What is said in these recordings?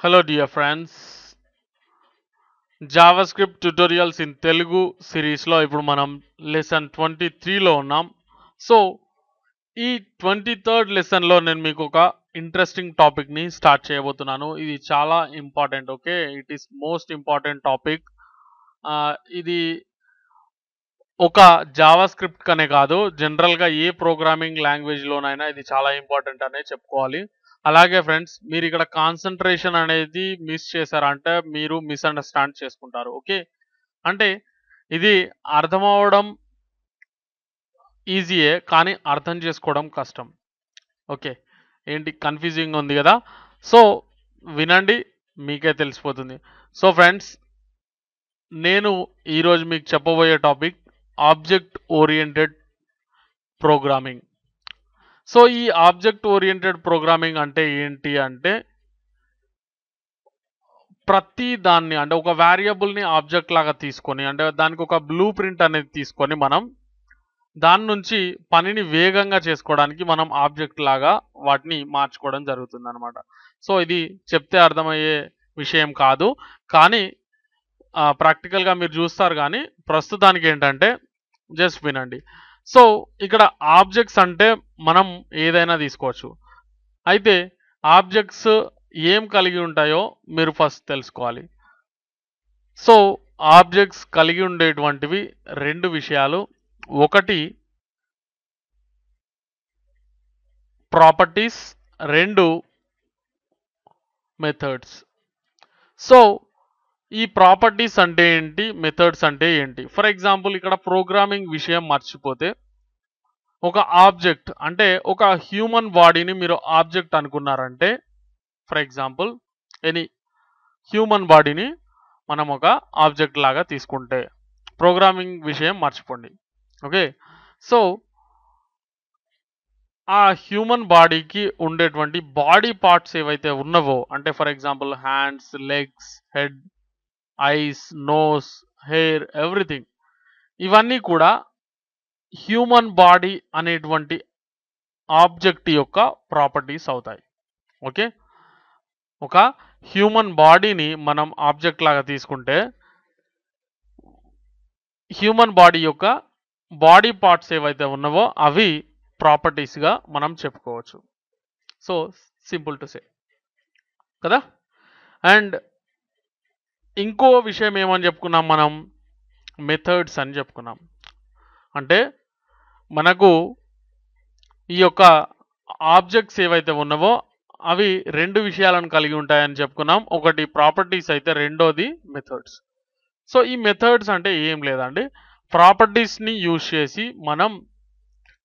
Hello dear friends. JavaScript tutorials in Telugu సిరీస్లో ఇప్పుడు మనం లెసన్ 23లో ఉన్నాం. సో ఈ 23rd లెసన్లో నేను మీకు ఒక ఇంట్రెస్టింగ్ టాపిక్ని స్టార్ట్ చేయబోతున్నాను. ఇది చాలా important. Okay, it is most important topic. ఇది ఒక జావాస్క్రిప్ట్ కనే కాదు, జనరల్గా ఏ ప్రోగ్రామింగ్ లాంగ్వేజ్లోనైనా ఇది చాలా ఇంపార్టెంట్ అనే చెప్పుకోవాలి. అలాగే ఫ్రెండ్స్, మీరు ఇక్కడ కాన్సన్ట్రేషన్ అనేది మిస్ చేశారంటే మీరు మిస్అండర్స్టాండ్ చేసుకుంటారు. ఓకే, అంటే ఇది అర్థం అవడం ఈజీయే, కానీ అర్థం చేసుకోవడం కష్టం. ఓకే, ఏంటి కన్ఫ్యూజింగ్ ఉంది కదా? సో వినండి, మీకే తెలిసిపోతుంది. సో ఫ్రెండ్స్, నేను ఈరోజు మీకు చెప్పబోయే topic object oriented programming. So ఈ ఆబ్జెక్ట్ ఓరియంటెడ్ ప్రోగ్రామింగ్ అంటే ఏంటి అంటే, ప్రతి దాన్ని అంటే ఒక వేరియబుల్ని ఆబ్జెక్ట్ లాగా తీసుకొని, అంటే దానికి ఒక బ్లూ ప్రింట్ అనేది తీసుకొని మనం దాని నుంచి పనిని వేగంగా చేసుకోవడానికి మనం ఆబ్జెక్ట్ లాగా వాటిని మార్చుకోవడం జరుగుతుంది అనమాట. సో ఇది చెప్తే అర్థమయ్యే విషయం కాదు, కానీ ప్రాక్టికల్గా మీరు చూస్తారు. కానీ ప్రస్తుతానికి ఏంటంటే జస్ట్ వినండి. సో ఇక్కడ ఆబ్జెక్ట్స్ అంటే మనం ఏదైనా తీసుకోవచ్చు. అయితే ఆబ్జెక్ట్స్ ఏం కలిగి ఉంటాయో మీరు ఫస్ట్ తెలుసుకోవాలి. సో ఆబ్జెక్ట్స్ కలిగి ఉండేటువంటివి రెండు విషయాలు. ఒకటి ప్రాపర్టీస్, రెండు మెథడ్స్. సో ఈ ప్రాపర్టీస్ అంటే ఏంటి, మెథడ్స్ అంటే ఏంటి? ఫర్ ఎగ్జాంపుల్, ఇక్కడ ప్రోగ్రామింగ్ విషయం మర్చిపోతే, ఒక ఆబ్జెక్ట్ అంటే ఒక హ్యూమన్ బాడీని మీరు ఆబ్జెక్ట్ అనుకున్నారంటే, ఫర్ ఎగ్జాంపుల్ ఎనీ హ్యూమన్ బాడీని మనం ఒక ఆబ్జెక్ట్ లాగా తీసుకుంటే, ప్రోగ్రామింగ్ విషయం మర్చిపోండి. ఓకే, సో ఆ హ్యూమన్ బాడీకి ఉండేటువంటి బాడీ పార్ట్స్ ఏవైతే ఉన్నవో, అంటే for example hands, legs, head, eyes, nose, hair, everything, ఇవన్నీ కూడా హ్యూమన్ బాడీ అనేటువంటి ఆబ్జెక్ట్ యొక్క ప్రాపర్టీస్ అవుతాయి. ఓకే, ఒక హ్యూమన్ బాడీని మనం ఆబ్జెక్ట్ లాగా తీసుకుంటే, హ్యూమన్ బాడీ యొక్క బాడీ పార్ట్స్ ఏవైతే ఉన్నావో అవి ప్రాపర్టీస్గా మనం చెప్పుకోవచ్చు. సో సింపుల్ టు సే కదా. అండ్ ఇంకో విషయం ఏమని చెప్పుకున్నాం మనం, మెథడ్స్ అని చెప్పుకున్నాం. అంటే మనకు ఈ యొక్క ఆబ్జెక్ట్స్ ఏవైతే ఉన్నావో అవి రెండు విషయాలను కలిగి ఉంటాయని చెప్పుకున్నాం. ఒకటి ప్రాపర్టీస్ అయితే రెండోది మెథడ్స్. సో ఈ మెథడ్స్ అంటే ఏం లేదండి, ప్రాపర్టీస్ని యూజ్ చేసి మనం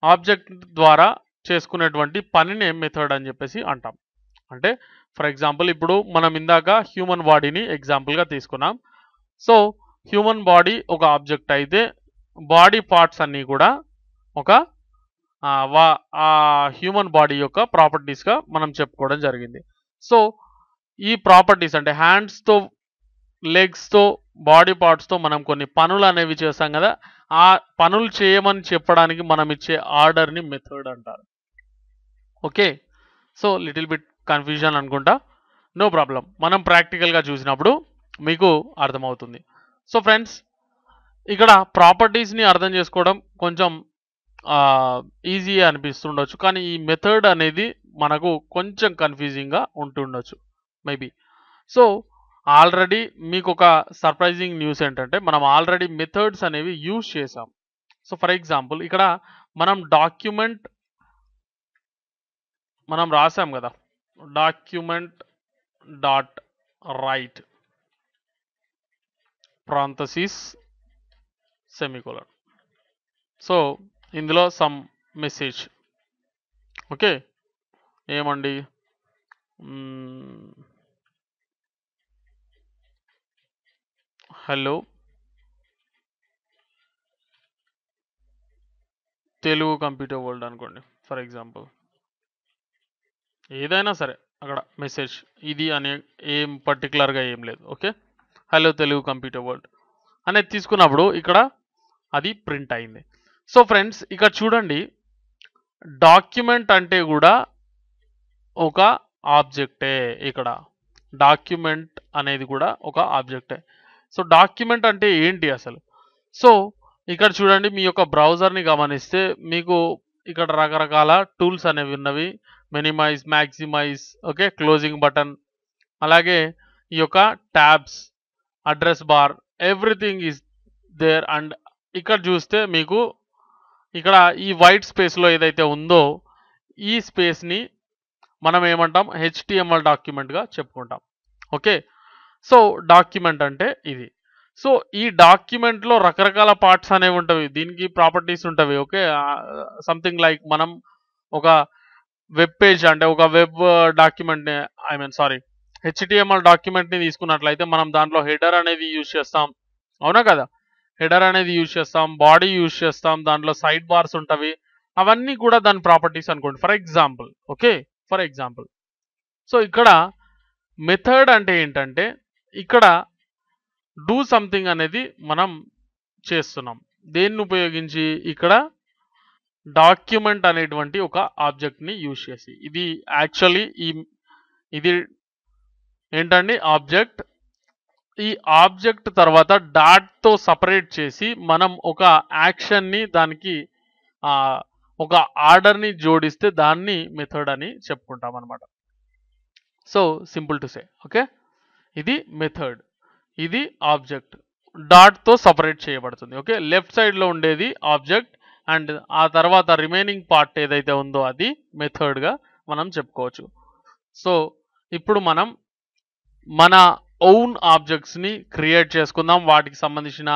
ఆబ్జెక్ట్ ద్వారా చేసుకునేటువంటి పనిని మెథడ్ అని చెప్పేసి అంటాం. అంటే ఫర్ ఎగ్జాంపుల్, ఇప్పుడు మనం ఇందాక హ్యూమన్ బాడీని ఎగ్జాంపుల్గా తీసుకున్నాం. సో హ్యూమన్ బాడీ ఒక ఆబ్జెక్ట్ అయితే బాడీ పార్ట్స్ అన్నీ కూడా ఒక హ్యూమన్ బాడీ యొక్క ప్రాపర్టీస్గా మనం చెప్పుకోవడం జరిగింది. సో ఈ ప్రాపర్టీస్ అంటే హ్యాండ్స్తో, లెగ్స్తో, బాడీ పార్ట్స్తో మనం కొన్ని పనులు అనేవి చేస్తాం కదా, ఆ పనులు చేయమని చెప్పడానికి మనం ఇచ్చే ఆర్డర్ని మెథడ్ అంటారు. Okay, so little bit confusion అనుకుంటా, నో ప్రాబ్లం, మనం ప్రాక్టికల్గా చూసినప్పుడు మీకు అర్థమవుతుంది. సో ఫ్రెండ్స్, ఇక్కడ ప్రాపర్టీస్ని అర్థం చేసుకోవడం కొంచెం ఈజీ అనిపిస్తుండొచ్చు, కానీ ఈ మెథడ్ అనేది మనకు కొంచెం కన్ఫ్యూజింగ్గా ఉంటుండొచ్చు మేబీ. సో ఆల్రెడీ మీకు ఒక సర్ప్రైజింగ్ న్యూస్ ఏంటంటే, మనం ఆల్రెడీ మెథడ్స్ అనేవి యూజ్ చేసాం. సో ఫర్ ఎగ్జాంపుల్, ఇక్కడ మనం డాక్యుమెంట్ మనం రాసాం కదా, document dot write parenthesis semicolon. So ఇందులో సమ్ మెసేజ్. ఓకే, ఏమండి, హలో తెలుగు కంప్యూటర్ వరల్డ్ అనుకోండి ఫర్ ఎగ్జాంపుల్, ఏదైనా సరే అక్కడ మెసేజ్ ఇది అనే ఏం పర్టికులర్గా ఏం లేదు. Okay, hello Telugu computer world అనేది తీసుకున్నప్పుడు ఇక్కడ అది ప్రింట్ అయింది. సో ఫ్రెండ్స్, ఇక్కడ చూడండి, డాక్యుమెంట్ అంటే కూడా ఒక ఆబ్జెక్టే. ఇక్కడ డాక్యుమెంట్ అనేది కూడా ఒక ఆబ్జెక్టే. సో డాక్యుమెంట్ అంటే ఏంటి అసలు? సో ఇక్కడ చూడండి, మీ యొక్క బ్రౌజర్ని గమనిస్తే మీకు ఇక్కడ రకరకాల టూల్స్ అనేవి ఉన్నవి. Minimize, maximize, okay, closing button, అలాగే ఈ యొక్క tabs, address bar, everything is there. And ఇక్కడ చూస్తే మీకు ఇక్కడ ఈ వైట్ స్పేస్లో ఏదైతే ఉందో ఈ స్పేస్ని మనం ఏమంటాం, హెచ్టిఎంఎల్ డాక్యుమెంట్గా చెప్పుకుంటాం. ఓకే, సో డాక్యుమెంట్ అంటే ఇది. సో ఈ డాక్యుమెంట్లో రకరకాల పార్ట్స్ అనేవి ఉంటాయి, దీనికి ప్రాపర్టీస్ ఉంటాయి. ఓకే, సంథింగ్ లైక్ మనం ఒక వెబ్ పేజ్ అంటే ఒక వెబ్ డాక్యుమెంట్ని హెచ్టిఎంఎల్ డాక్యుమెంట్ని తీసుకున్నట్లయితే మనం దాంట్లో హెడర్ అనేది యూజ్ చేస్తాం, అవునా కదా? హెడర్ అనేది యూజ్ చేస్తాం, బాడీ యూజ్ చేస్తాం, దాంట్లో సైడ్ బార్స్ ఉంటవి, అవన్నీ కూడా దాని ప్రాపర్టీస్ అనుకోండి. For example, okay, for example, so ఇక్కడ మెథడ్ అంటే ఏంటంటే ఇక్కడ డూ సంథింగ్ అనేది మనం చేస్తున్నాం, దేన్ని ఉపయోగించి? ఇక్కడ డాక్యుమెంట్ అనేటువంటి ఒక ఆబ్జెక్ట్ని యూజ్ చేసి. ఇది యాక్చువల్లీ ఇది ఏంటండి, ఆబ్జెక్ట్. ఈ ఆబ్జెక్ట్ తర్వాత డాట్తో సపరేట్ చేసి మనం ఒక యాక్షన్ని దానికి ఒక ఆర్డర్ని జోడిస్తే దాన్ని మెథడ్ అని చెప్పుకుంటాం అనమాట. So simple to say, okay, ఇది మెథడ్, ఇది ఆబ్జెక్ట్, డాట్తో సపరేట్ చేయబడుతుంది. ఓకే, లెఫ్ట్ సైడ్లో ఉండేది ఆబ్జెక్ట్ అండ్ ఆ తర్వాత రిమైనింగ్ పార్ట్ ఏదైతే ఉందో అది మెథడ్గా మనం చెప్పుకోవచ్చు. సో ఇప్పుడు మనం మన ఓన్ ఆబ్జెక్ట్స్ని క్రియేట్ చేసుకుందాం, వాటికి సంబంధించిన.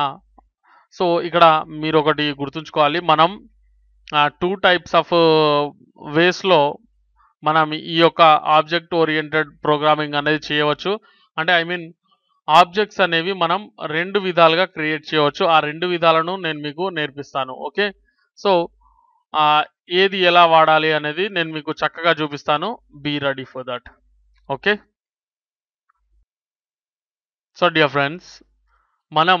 సో ఇక్కడ మీరు ఒకటి గుర్తుంచుకోవాలి, మనం 2 టైప్స్ ఆఫ్ వేస్లో మనం ఈ యొక్క ఆబ్జెక్ట్ ఓరియంటెడ్ ప్రోగ్రామింగ్ అనేది చేయవచ్చు. అంటే ఆబ్జెక్ట్స్ అనేవి మనం 2 విధాలుగా క్రియేట్ చేయవచ్చు. ఆ 2 విధాలను నేను మీకు నేర్పిస్తాను. ఓకే, సో ఏది ఎలా వాడాలి అనేది నేను మీకు చక్కగా చూపిస్తాను. Be ready for that. Okay, so dear friends, మనం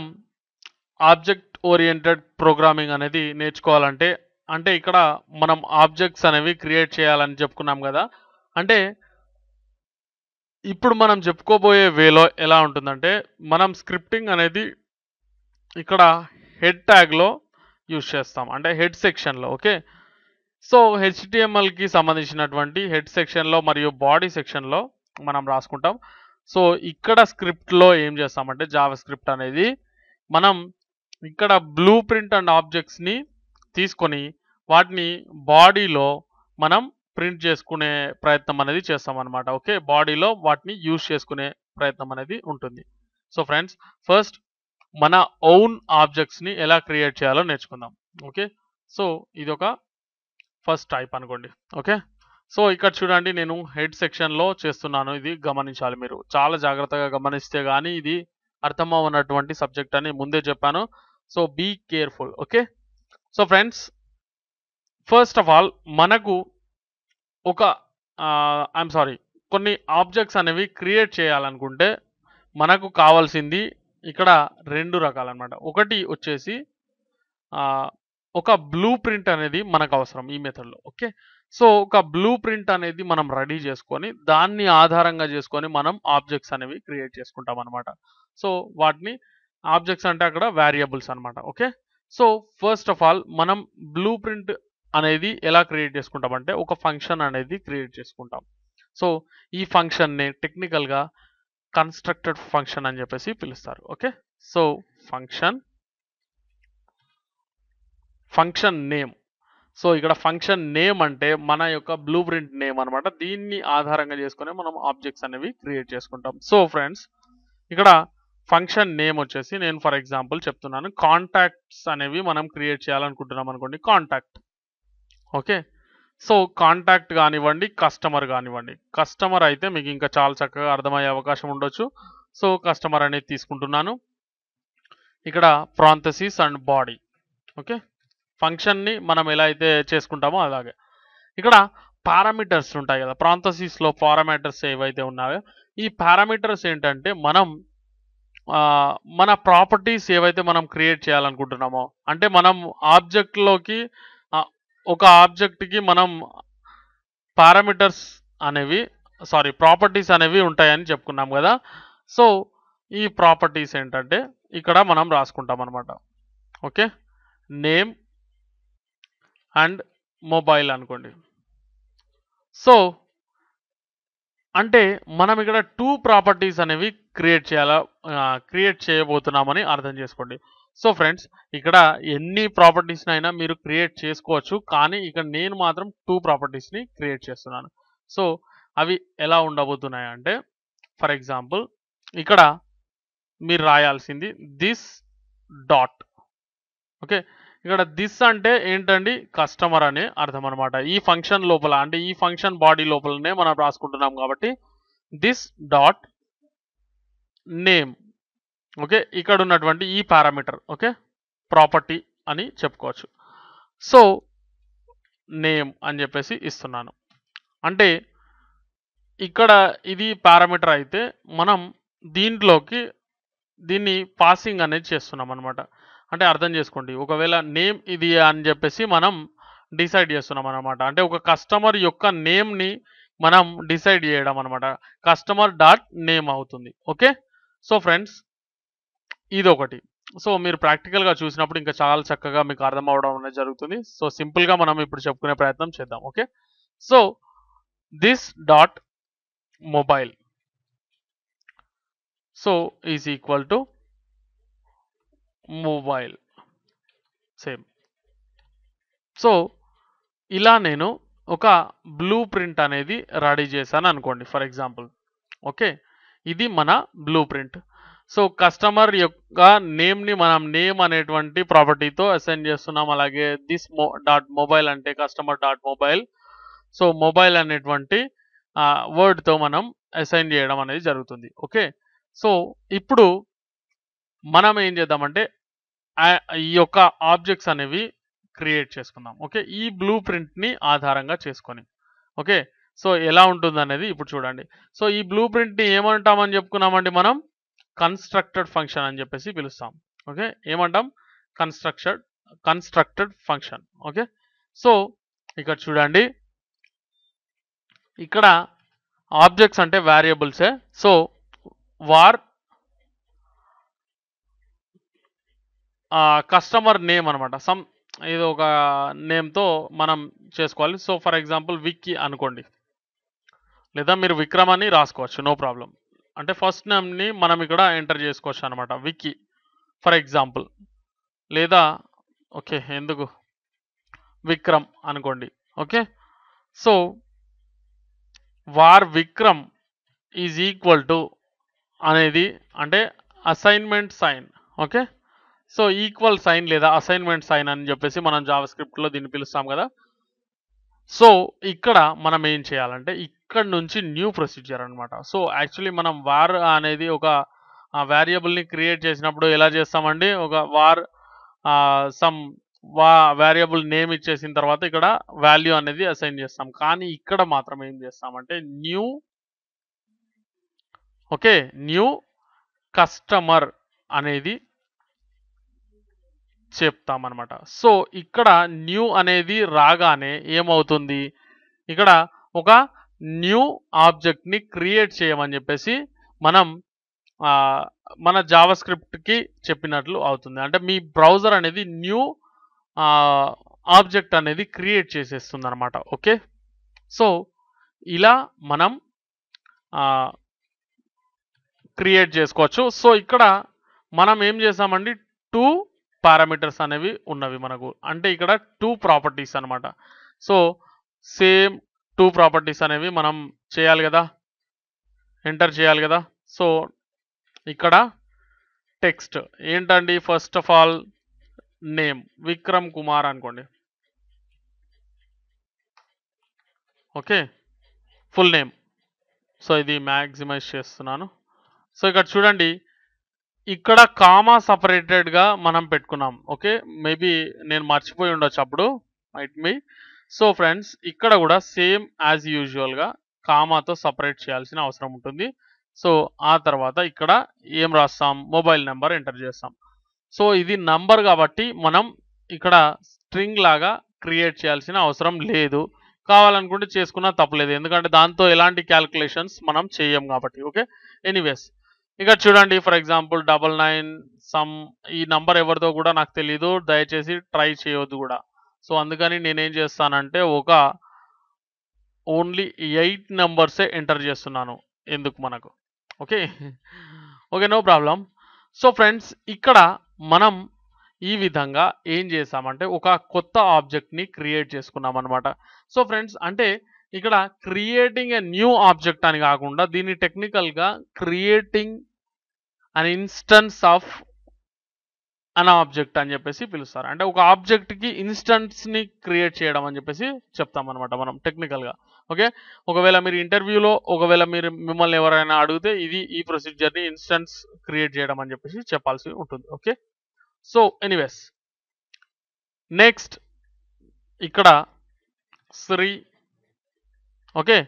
ఆబ్జెక్ట్ ఓరియంటెడ్ ప్రోగ్రామింగ్ అనేది నేర్చుకోవాలంటే అంటే ఇక్కడ మనం ఆబ్జెక్ట్స్ అనేవి క్రియేట్ చేయాలని చెప్పుకున్నాం కదా. అంటే ఇప్పుడు మనం చెప్పుకోబోయే వేలో ఎలా ఉంటుందంటే మనం స్క్రిప్టింగ్ అనేది ఇక్కడ హెడ్ ట్యాగ్లో యూజ్ చేస్తాం, అంటే హెడ్ సెక్షన్లో. ఓకే, సో హెచ్టిఎంఎల్కి సంబంధించినటువంటి హెడ్ సెక్షన్లో మరియు బాడీ సెక్షన్లో మనం రాసుకుంటాం. సో ఇక్కడ స్క్రిప్ట్లో ఏం చేస్తామంటే జావా స్క్రిప్ట్ అనేది మనం ఇక్కడ బ్లూ ప్రింట్ అండ్ ఆబ్జెక్ట్స్ని తీసుకొని వాటిని బాడీలో మనం ప్రింట్ చేసుకునే ప్రయత్నం అనేది చేస్తామన్నమాట. ఓకే, బాడీలో వాటిని యూజ్ చేసుకునే ప్రయత్నం అనేది ఉంటుంది. సో ఫ్రెండ్స్, ఫస్ట్ మన ఓన్ ఆబ్జెక్ట్స్ని ఎలా క్రియేట్ చేయాలో నేర్చుకుందాం. ఓకే, సో ఇది ఒక ఫస్ట్ టైప్ అనుకోండి. ఓకే, సో ఇక్కడ చూడండి, నేను హెడ్ సెక్షన్లో చేస్తున్నాను, ఇది గమనించాలి, మీరు చాలా జాగ్రత్తగా గమనిస్తే కానీ ఇది అర్థమవునటువంటి సబ్జెక్ట్ అని ముందే చెప్పాను. So be careful. Okay, so friends, first of all మనకు ఒక కొన్ని ఆబ్జెక్ట్స్ అనేవి క్రియేట్ చేయాలనుకుంటే మనకు కావాల్సింది ఇక్కడ 2 రకాలన్నమాట. ఒకటి వచ్చేసి ఒక బ్లూ ప్రింట్ అనేది మనకు అవసరం ఈ మెథడ్లో. ఓకే, సో ఒక బ్లూ ప్రింట్ అనేది మనం రెడీ చేసుకొని దాన్ని ఆధారంగా చేసుకొని మనం ఆబ్జెక్ట్స్ అనేవి క్రియేట్ చేసుకుంటాం అనమాట. సో వాటిని ఆబ్జెక్ట్స్ అంటే అక్కడ వేరియబుల్స్ అనమాట. Okay, so first of all మనం బ్లూ ప్రింట్ అనేది ఎలా క్రియేట్ చేసుకుంటామంటే ఒక ఫంక్షన్ అనేది క్రియేట్ చేసుకుంటాం. సో ఈ ఫంక్షన్ని టెక్నికల్గా కన్స్ట్రక్టెడ్ ఫంక్షన్ అని చెప్పేసి పిలుస్తారు. Okay, so function name. So ఇక్కడ ఫంక్షన్ నేమ్ అంటే మన యొక్క బ్లూ ప్రింట్ నేమ్ అనమాట. దీన్ని ఆధారంగా చేసుకుని మనం ఆబ్జెక్ట్స్ అనేవి క్రియేట్ చేసుకుంటాం. సో ఫ్రెండ్స్, ఇక్కడ ఫంక్షన్ నేమ్ వచ్చేసి నేను ఫర్ ఎగ్జాంపుల్ చెప్తున్నాను, కాంటాక్ట్స్ అనేవి మనం క్రియేట్ చేయాలనుకుంటున్నాం అనుకోండి, కాంటాక్ట్. ఓకే, సో కాంటాక్ట్ కానివ్వండి, కస్టమర్ కానివ్వండి. కస్టమర్ అయితే మీకు ఇంకా చాలా చక్కగా అర్థమయ్యే అవకాశం ఉండొచ్చు. సో కస్టమర్ అనేది తీసుకుంటున్నాను, ఇక్కడ ప్రాంథసిస్ అండ్ బాడీ. ఓకే, ఫంక్షన్ని మనం ఎలా అయితే చేసుకుంటామో అలాగే ఇక్కడ పారామీటర్స్ ఉంటాయి కదా, ప్రాంథసిస్లో పారామీటర్స్ ఏవైతే ఉన్నాయో ఈ పారామీటర్స్ ఏంటంటే మనం మన ప్రాపర్టీస్ ఏవైతే మనం క్రియేట్ చేయాలనుకుంటున్నామో, అంటే మనం ఆబ్జెక్ట్లోకి ఒక ఆబ్జెక్ట్కి మనం పారామీటర్స్ అనేవి ప్రాపర్టీస్ అనేవి ఉంటాయని చెప్పుకున్నాం కదా. సో ఈ ప్రాపర్టీస్ ఏంటంటే ఇక్కడ మనం రాసుకుంటాం అనమాట. ఓకే, నేమ్ అండ్ మొబైల్ అనుకోండి. సో అంటే మనం ఇక్కడ 2 ప్రాపర్టీస్ అనేవి క్రియేట్ చేయబోతున్నామని అర్థం చేసుకోండి. సో ఫ్రెండ్స్, ఇక్కడ ఎన్ని ప్రాపర్టీస్‌నైనా మీరు క్రియేట్ చేసుకోవచ్చు. కానీ ఇక్కడ నేను మాత్రం 2 ప్రాపర్టీస్‌ని క్రియేట్ చేస్తున్నాను. సో అవి ఎలా ఉండబోతున్నాయంటే, ఫర్ ఎగ్జాంపుల్ ఇక్కడ మీరు రాయాల్సింది దిస్ డాట్. ఓకే, ఇక్కడ దిస్ అంటే ఏంటండి, కస్టమర్ అనే అర్థం అనమాట. ఈ ఫంక్షన్ లోపల, అంటే ఈ ఫంక్షన్ బాడీ లోపలనే మనం రాసుకుంటున్నాం కాబట్టి దిస్ డాట్ నేమ్. ఓకే, ఇక్కడ ఉన్నటువంటి ఈ పారామీటర్ ఓకే ప్రాపర్టీ అని చెప్పుకోవచ్చు. సో నేమ్ అని చెప్పేసి ఇస్తున్నాను. అంటే ఇక్కడ ఇది పారామీటర్ అయితే మనం దీన్ని పాసింగ్ అనేది చేస్తున్నాం అనమాట. అంటే అర్థం చేసుకోండి, ఒకవేళ నేమ్ ఇది అని చెప్పేసి మనం డిసైడ్ చేస్తున్నాం అనమాట. అంటే ఒక కస్టమర్ యొక్క నేమ్ని మనం డిసైడ్ చేయడం అనమాట. కస్టమర్ డాట్ నేమ్ అవుతుంది. ఓకే, సో ఫ్రెండ్స్ ఇది ఒకటి. సో మీరు ప్రాక్టికల్గా చూసినప్పుడు ఇంకా చాలా చక్కగా మీకు అర్థం అవడం అనేది జరుగుతుంది. సో సింపుల్గా మనం ఇప్పుడు చెప్పుకునే ప్రయత్నం చేద్దాం. Okay, so this dot mobile so is equal to mobile same. So ఇలా నేను ఒక బ్లూ ప్రింట్ అనేది రెడీ చేశాను అనుకోండి ఫర్ ఎగ్జాంపుల్. ఓకే, ఇది మన బ్లూ ప్రింట్. సో కస్టమర్ యొక్క నేమ్ని మనం నేమ్ అనేటువంటి ప్రాపర్టీతో అసైన్ చేస్తున్నాం. అలాగే దిస్ డాట్ మొబైల్ అంటే customer dot mobile. So mobile అనేటువంటి వర్డ్తో మనం అసైన్ చేయడం అనేది జరుగుతుంది. ఓకే, సో ఇప్పుడు మనం ఏం చేద్దామంటే ఈ యొక్క ఆబ్జెక్ట్స్ అనేవి క్రియేట్ చేసుకుందాం. ఓకే, ఈ బ్లూ ప్రింట్ని ఆధారంగా చేసుకొని. ఓకే, సో ఎలా ఉంటుంది అనేది ఇప్పుడు చూడండి. సో ఈ బ్లూ ప్రింట్ని ఏమంటామని చెప్పుకున్నామండి, మనం కన్స్ట్రక్టెడ్ ఫంక్షన్ అని చెప్పేసి పిలుస్తాం. ఓకే, ఏమంటాం, కన్స్ట్రక్టెడ్ ఫంక్షన్. ఓకే, సో ఇక్కడ చూడండి, ఇక్కడ ఆబ్జెక్ట్స్ అంటే వేరియబుల్సే. సో వార్ కస్టమర్ నేమ్ అనమాట. ఏదో ఒక నేమ్తో మనం చేసుకోవాలి. సో ఫర్ ఎగ్జాంపుల్ విక్కీ అనుకోండి, లేదా మీరు విక్రమ్ అని రాసుకోవచ్చు, నో ప్రాబ్లం. అంటే ఫస్ట్ నేమ్ని మనం ఇక్కడ ఎంటర్ చేసుకోవచ్చు అనమాట, విక్కీ ఫర్ ఎగ్జాంపుల్. లేదా ఓకే, ఎందుకు విక్రమ్ అనుకోండి. Okay, so var Vikram is equal to అనేది అంటే assignment sign. Okay, so equal sign లేదా అసైన్మెంట్ సైన్ అని చెప్పేసి మనం జావాస్క్రిప్ట్లో దీన్ని పిలుస్తాం కదా. సో ఇక్కడ మనం ఏం చేయాలంటే ఇక్కడ నుంచి న్యూ ప్రొసీజర్ అనమాట. సో యాక్చువల్లీ మనం వార్ అనేది ఒక వేరియబుల్ని క్రియేట్ చేసినప్పుడు ఎలా చేస్తామండి, ఒక వార్ వేరియబుల్ నేమ్ ఇచ్చేసిన తర్వాత ఇక్కడ వాల్యూ అనేది అసైన్ చేస్తాం. కానీ ఇక్కడ మాత్రం ఏం చేస్తామంటే న్యూ కస్టమర్ అనేది చెప్తామన్నమాట. సో ఇక్కడ న్యూ అనేది రాగానే ఏమవుతుంది, ఇక్కడ ఒక న్యూ ఆబ్జెక్ట్ని క్రియేట్ చేయమని చెప్పేసి మనం మన జావాస్క్రిప్ట్కి చెప్పినట్లు అవుతుంది. అంటే మీ బ్రౌజర్ అనేది న్యూ ఆబ్జెక్ట్ అనేది క్రియేట్ చేసేస్తుంది అనమాట. ఓకే, సో ఇలా మనం క్రియేట్ చేసుకోవచ్చు. సో ఇక్కడ మనం ఏం చేసామండి, 2 పారామీటర్స్ అనేవి ఉన్నవి మనకు. అంటే ఇక్కడ 2 ప్రాపర్టీస్ అనమాట. సో సేమ్ 2 ప్రాపర్టీస్ అనేవి మనం చేయాలి కదా, ఎంటర్ చేయాలి కదా. సో ఇక్కడ టెక్స్ట్ ఏంటండి, first of all name Vikram Kumar అనుకోండి. Okay, full name. సో ఇది మ్యాక్సిమైజ్ చేస్తున్నాను. సో ఇక్కడ చూడండి, ఇక్కడ కామా సపరేటెడ్గా మనం పెట్టుకున్నాం. ఓకే, మేబీ నేను మర్చిపోయి ఉండొచ్చు అప్పుడు, మైట్ మీ. సో ఫ్రెండ్స్, ఇక్కడ కూడా సేమ్ యాజ్ యూజువల్గా కామాతో సపరేట్ చేయాల్సిన అవసరం ఉంటుంది. సో ఆ తర్వాత ఇక్కడ ఏం రాస్తాం, మొబైల్ నెంబర్ ఎంటర్ చేస్తాం. సో ఇది నంబర్ కాబట్టి మనం ఇక్కడ స్ట్రింగ్ లాగా క్రియేట్ చేయాల్సిన అవసరం లేదు. కావాలనుకుంటే చేసుకున్నా తప్పలేదు, ఎందుకంటే దాంతో ఎలాంటి క్యాలిక్యులేషన్స్ మనం చేయం కాబట్టి. ఓకే, ఎనీవేస్ ఇక్కడ చూడండి, ఫర్ ఎగ్జాంపుల్ 99 సమ్, ఈ నంబర్ ఎవరిదో కూడా నాకు తెలీదు, దయచేసి ట్రై చేయొద్దు కూడా. సో అందుకని నేనేం చేస్తానంటే ఒక ఓన్లీ 8 నెంబర్సే ఎంటర్ చేస్తున్నాను, ఎందుకు మనకు. Okay okay, no problem. So friends, ఇక్కడ మనం ఈ విధంగా ఏం చేసామంటే ఒక కొత్త ఆబ్జెక్ట్ని క్రియేట్ చేసుకున్నాం అనమాట. సో ఫ్రెండ్స్, అంటే ఇక్కడ క్రియేటింగ్ ఏ న్యూ ఆబ్జెక్ట్ అని కాకుండా దీన్ని టెక్నికల్గా creating an instance of an object అని చెప్పేసి పిలుస్తారు. అంటే ఒక ఆబ్జెక్ట్కి ఇన్స్టెన్స్ని క్రియేట్ చేయడం అని చెప్పేసి చెప్తామన్నమాట మనం టెక్నికల్గా. ఓకే, ఒకవేళ మీరు ఇంటర్వ్యూలో ఒకవేళ మిమ్మల్ని ఎవరైనా అడిగితే ఈ ప్రొసీజర్ని ఇన్స్టెన్స్ క్రియేట్ చేయడం అని చెప్పేసి చెప్పాల్సి ఉంటుంది. ఓకే, సో ఎనీవేస్ నెక్స్ట్ ఇక్కడ శ్రీ. ఓకే,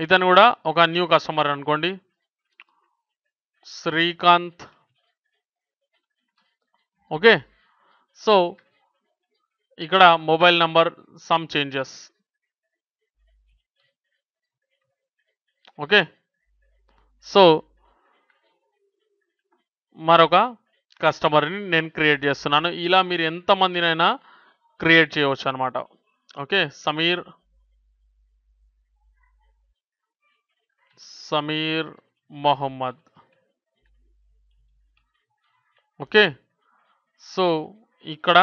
ఇతను కూడా ఒక న్యూ కస్టమర్ అనుకోండి, శ్రీకాంత్. ఓకే, సో ఇక్కడ mobile number some changes. Okay, so మరొక కస్టమర్ని నేను క్రియేట్ చేస్తున్నాను. ఇలా మీరు ఎంతమందినైనా క్రియేట్ చేయవచ్చు అనమాట. Okay, Sameer Mohammed. Okay, so ఇక్కడ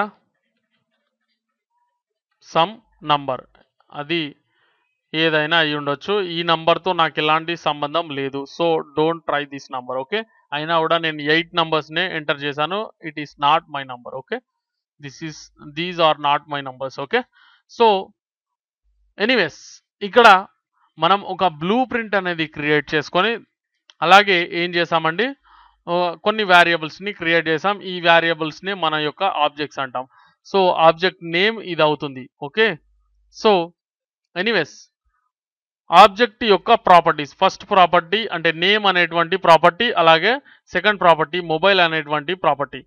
సమ్ నంబర్, అది ఏదైనా అయి ఉండొచ్చు. ఈ నంబర్తో నాకు ఎలాంటి సంబంధం లేదు, so don't try this number. Okay, అయినా కూడా నేను 8 నంబర్స్నే ఎంటర్ చేశాను. It is not my number. Okay, these are not my numbers. Okay, so anyways ఇక్కడ మనం ఒక బ్లూ ప్రింట్ అనేది క్రియేట్ చేసుకొని అలాగే ఏం చేసామండి, కొన్ని వేరియబుల్స్ని క్రియేట్ చేసాం. ఈ వేరియబుల్స్ని మన యొక్క ఆబ్జెక్ట్స్ అంటాం. సో ఆబ్జెక్ట్ నేమ్ ఇది అవుతుంది. ఓకే, సో ఎనీవేస్ ఆబ్జెక్ట్ యొక్క ప్రాపర్టీస్, ఫస్ట్ ప్రాపర్టీ అంటే నేమ్ అనేటువంటి ప్రాపర్టీ, అలాగే సెకండ్ ప్రాపర్టీ మొబైల్ అనేటువంటి ప్రాపర్టీ.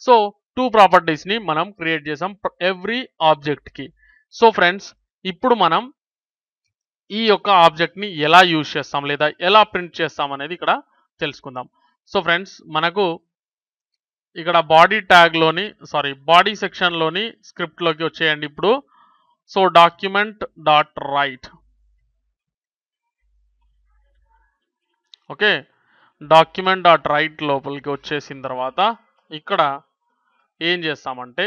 సో 2 ప్రాపర్టీస్ని మనం క్రియేట్ చేసాం ఎవ్రీ ఆబ్జెక్ట్కి. సో ఫ్రెండ్స్, ఇప్పుడు మనం ఈ యొక్క ఆబ్జెక్ట్ని ఎలా యూజ్ చేస్తాం లేదా ఎలా ప్రింట్ చేస్తాం అనేది ఇక్కడ తెలుసుకుందాం. సో ఫ్రెండ్స్, మనకు ఇక్కడ బాడీ సెక్షన్లోని స్క్రిప్ట్లోకి వచ్చేయండి ఇప్పుడు. So document dot right. Okay, document dot right లోపలికి వచ్చేసిన తర్వాత ఇక్కడ ఏం చేస్తామంటే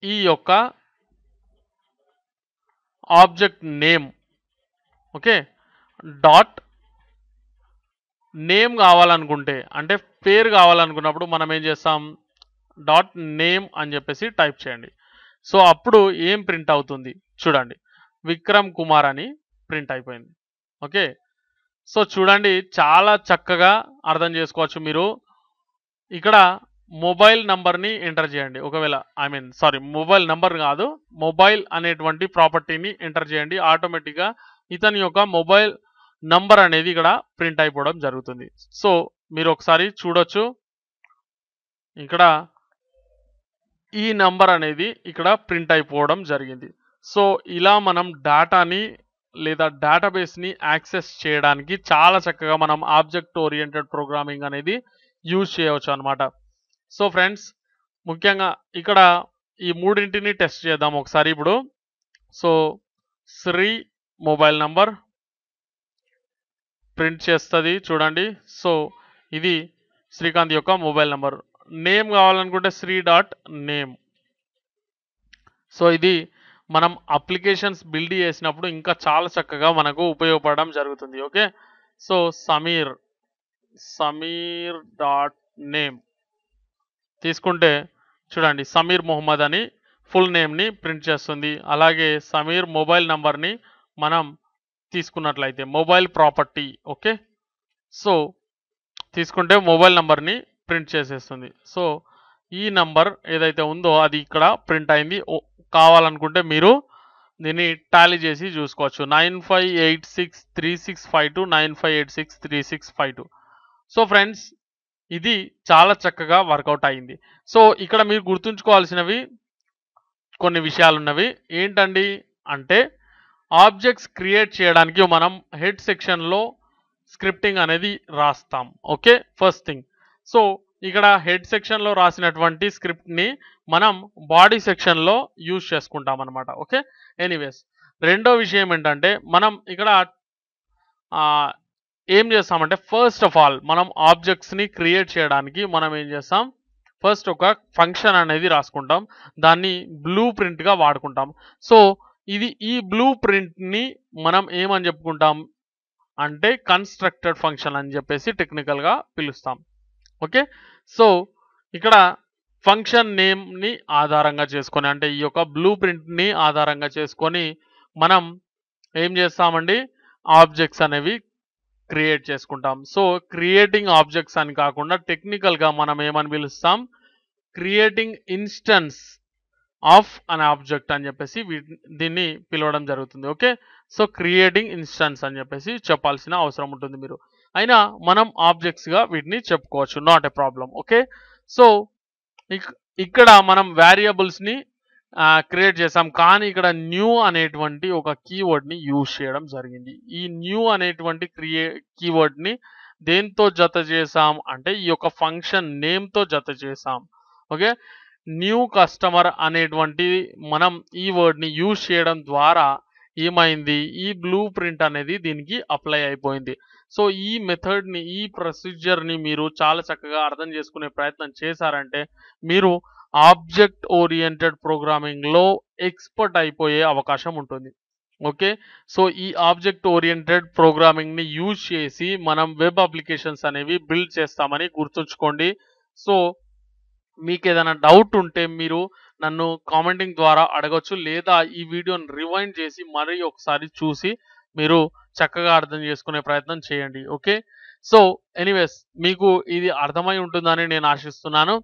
ఈ యొక్క object name, okay, dot name కావాలనుకుంటే అంటే పేరు కావాలనుకున్నప్పుడు మనం ఏం చేస్తాం, డాట్ నేమ్ అని చెప్పేసి టైప్ చేయండి. సో అప్పుడు ఏం ప్రింట్ అవుతుంది చూడండి, విక్రమ్ కుమార్ అని ప్రింట్ అయిపోయింది. ఓకే, సో చూడండి, చాలా చక్కగా అర్థం చేసుకోవచ్చు మీరు. ఇక్కడ మొబైల్ నంబర్ని ఎంటర్ చేయండి, ఒకవేళ మొబైల్ నంబర్ కాదు, మొబైల్ అనేటువంటి ప్రాపర్టీని ఎంటర్ చేయండి. ఆటోమేటిక్గా ఇతని యొక్క మొబైల్ నంబర్ అనేది ఇక్కడ ప్రింట్ అయిపోవడం జరుగుతుంది. సో మీరు ఒకసారి చూడొచ్చు, ఇక్కడ ఈ నంబర్ అనేది ఇక్కడ ప్రింట్ అయిపోవడం జరిగింది. సో ఇలా మనం డేటాని లేదా డేటాబేస్ని యాక్సెస్ చేయడానికి చాలా చక్కగా మనం ఆబ్జెక్ట్ ఓరియంటెడ్ ప్రోగ్రామింగ్ అనేది యూజ్ చేయవచ్చు అనమాట. సో ఫ్రెండ్స్, ముఖ్యంగా ఇక్కడ ఈ మూడింటిని టెస్ట్ చేద్దాం ఒకసారి ఇప్పుడు. So Shri mobile number print చేస్తుంది చూడండి. సో ఇది శ్రీకాంత్ యొక్క మొబైల్ నంబర్. నేమ్ కావాలనుకుంటే శ్రీ డాట్ నేమ్. సో ఇది మనం అప్లికేషన్స్ బిల్డ్ చేసినప్పుడు ఇంకా చాలా చక్కగా మనకు ఉపయోగపడడం జరుగుతుంది. Okay, so Sameer dot name తీసుకుంటే చూడండి, సమీర్ మొహమ్మద్ అని ఫుల్ నేమ్ని ప్రింట్ చేస్తుంది. అలాగే సమీర్ మొబైల్ నంబర్ని మనం తీసుకున్నట్లయితే మొబైల్ ప్రాపర్టీ, ఓకే, సో తీసుకుంటే మొబైల్ నంబర్ని ప్రింట్ చేసేస్తుంది. సో ఈ నంబర్ ఏదైతే ఉందో అది ఇక్కడ ప్రింట్ అయింది. కావాలనుకుంటే మీరు దీన్ని టాలీ చేసి చూసుకోవచ్చు, 95863652 95863652. సో ఫ్రెండ్స్, ఇది చాలా చక్కగా వర్కౌట్ అయింది. సో ఇక్కడ మీరు గుర్తుంచుకోవాల్సినవి కొన్ని విషయాలు ఉన్నవి ఏంటండి అంటే ఆబ్జెక్ట్స్ క్రియేట్ చేయడానికి మనం హెడ్ సెక్షన్లో స్క్రిప్టింగ్ అనేది రాస్తాం. Okay, first thing. సో ఇక్కడ హెడ్ సెక్షన్లో రాసినటువంటి స్క్రిప్ట్ని మనం బాడీ సెక్షన్లో యూజ్ చేసుకుంటాం అనమాట. ఓకే, ఎనీవేస్ రెండో విషయం ఏంటంటే మనం ఇక్కడ ఏం చేస్తామంటే ఫస్ట్ ఆఫ్ ఆల్ మనం ఆబ్జెక్ట్స్ని క్రియేట్ చేయడానికి మనం ఏం చేస్తాం, ఫస్ట్ ఒక ఫంక్షన్ అనేది రాసుకుంటాం, దాన్ని బ్లూ ప్రింట్గా వాడుకుంటాం. సో ఈ బ్లూ ప్రింట్ని మనం ఏమని చెప్పుకుంటాం అంటే కన్స్ట్రక్టెడ్ ఫంక్షన్ అని చెప్పేసి టెక్నికల్గా పిలుస్తాం. ఓకే, సో ఇక్కడ ఫంక్షన్ నేమ్ని ఆధారంగా చేసుకొని అంటే ఈ యొక్క బ్లూ ప్రింట్ని ఆధారంగా చేసుకొని మనం ఏం చేస్తామండి, ఆబ్జెక్ట్స్ అనేవి క్రియేట్ చేసుకుంటాం. సో క్రియేటింగ్ ఆబ్జెక్ట్స్ అని కాకుండా టెక్నికల్గా మనం ఏమని పిలుస్తాం, creating instance of an object అని చెప్పేసి దీన్ని పిలవడం జరుగుతుంది. ఓకే, సో క్రియేటింగ్ ఇన్స్టెన్స్ అని చెప్పేసి చెప్పాల్సిన అవసరం ఉంటుంది మీరు, అయినా మనం ఆబ్జెక్ట్స్గా వీటిని చెప్పుకోవచ్చు, not a problem. Okay, so ఇక్కడ మనం వేరియబుల్స్ని క్రియేట్ చేసాం, కానీ ఇక్కడ న్యూ అనేటువంటి ఒక కీవర్డ్ని యూజ్ చేయడం జరిగింది. ఈ న్యూ అనేటువంటి కీవర్డ్ని దేంతో జత చేసాం అంటే ఈ యొక్క ఫంక్షన్ నేమ్తో జత చేసాం. ఓకే, న్యూ కస్టమర్ అనేటువంటి మనం ఈ వర్డ్ని యూజ్ చేయడం ద్వారా ఏమైంది, ఈ బ్లూ ప్రింట్ అనేది దీనికి అప్లై అయిపోయింది. సో ఈ మెథడ్ని ఈ ప్రొసీజర్ని మీరు చాలా చక్కగా అర్థం చేసుకునే ప్రయత్నం చేశారంటే మీరు ఆబ్జెక్ట్ ఓరియంటెడ్ ప్రోగ్రామింగ్లో ఎక్స్పర్ట్ అయిపోయే అవకాశం ఉంటుంది. ఓకే, సో ఈ ఆబ్జెక్ట్ ఓరియంటెడ్ ప్రోగ్రామింగ్ని యూజ్ చేసి మనం వెబ్ అప్లికేషన్స్ అనేవి బిల్డ్ చేస్తామని గుర్తుంచుకోండి. సో మీకు ఏదైనా డౌట్ ఉంటే మీరు నన్ను కామెంటింగ్ ద్వారా అడగచ్చు, లేదా ఈ వీడియోని రివైండ్ చేసి మరీ ఒకసారి చూసి మీరు చక్కగా అర్థం చేసుకునే ప్రయత్నం చేయండి. ఓకే, సో ఎనీవేస్ మీకు ఇది అర్థమై ఉంటుందని నేను ఆశిస్తున్నాను.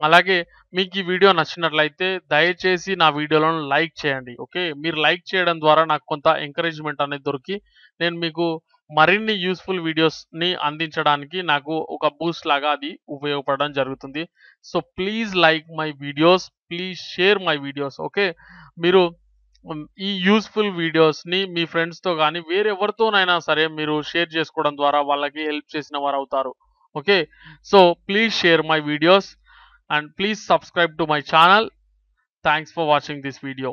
అలాగే మీకు ఈ వీడియో నచ్చినట్లయితే దయచేసి నా వీడియోలను లైక్ చేయండి. ఓకే, మీరు లైక్ చేయడం ద్వారా నాకు కొంత ఎంకరేజ్మెంట్ అనేది దొరికి నేను మీకు మరిన్ని యూస్ఫుల్ వీడియోస్ని అందించడానికి నాకు ఒక బూస్ట్ లాగా అది ఉపయోగపడడం జరుగుతుంది. So please like my videos, please share my videos. Okay, మీరు ఈ యూస్ఫుల్ వీడియోస్ని మీ ఫ్రెండ్స్తో కానీ వేరెవరితోనైనా సరే మీరు షేర్ చేసుకోవడం ద్వారా వాళ్ళకి హెల్ప్ చేసిన వారు అవుతారు. Okay, so please share my videos and please subscribe to my channel. Thanks for watching this video.